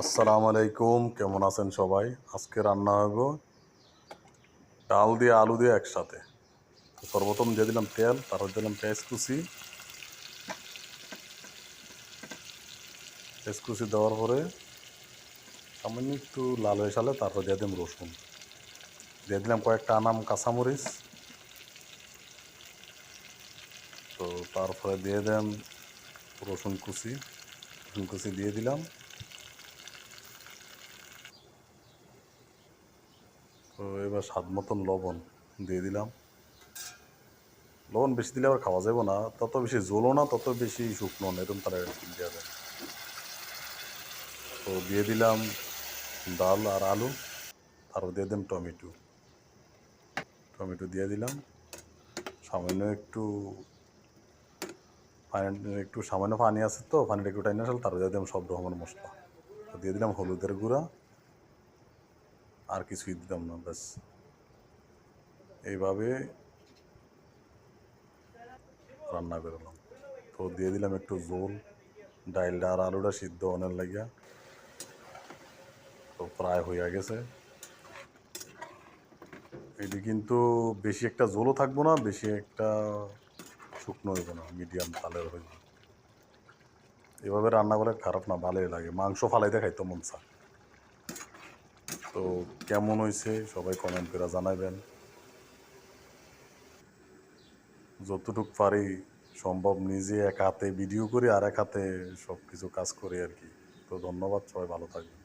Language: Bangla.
আসসালামু আলাইকুম, কেমন আছেন সবাই? আজকে রান্না হইব ডাল দিয়ে আলু দিয়ে একসাথে। তো সর্বপ্রথম দিয়ে দিলাম তেল, তারপর দিলাম পেঁয়াজ কুচি দেওয়ার পরে সামান্য একটু লাল হয়ে সালে তারপর দিয়ে দিলাম রসুন, দিয়ে দিলাম কয়েকটা আনাম কাঁচামরিচ। তো তারপরে দিয়ে দিলাম রসুন কুচি দিয়ে দিলাম। তো এবার স্বাদ মতন লবণ দিয়ে দিলাম। লবণ বেশি দিলে আবার খাওয়া যাবে না, তত বেশি ঝোলও না তত বেশি শুকনো না, এরকম তারা দেওয়া যায়। তো দিয়ে দিলাম ডাল আর আলু, তারপর দিয়ে দিলাম টমেটো দিয়ে দিলাম। সামান্য সামান্য পানি আছে, তো পানিটা একটু টাইনে আসলে তারপর দিয়ে দিলাম সব রকমের মশলা। তো দিয়ে দিলাম হলুদের গুঁড়া, আর কিছুই দিলাম না, ব্যাস। এইভাবে রান্না করলাম। তো দিয়ে দিলাম একটু ঝোল, ডাইলটা আর আলুটা সিদ্ধ অনেক লাগিয়া। তো প্রায় হইয়া গেছে। এটি কিন্তু বেশি একটা ঝোলও থাকবো না, বেশি একটা শুকনো হইব না, মিডিয়াম তালের হইব। এভাবে রান্না করে খারাপ না, ভালোই লাগে, মাংস ফালাইতে খাইতে মন চায়। তো কেমন হয়েছে সবাই কমেন্ট করে জানাবেন। যতটুক পারি সম্ভব নিজে এক হাতে ভিডিও করি আর এক হাতে সব কিছু কাজ করি আর কি। তো ধন্যবাদ, সবাই ভালো থাকবেন।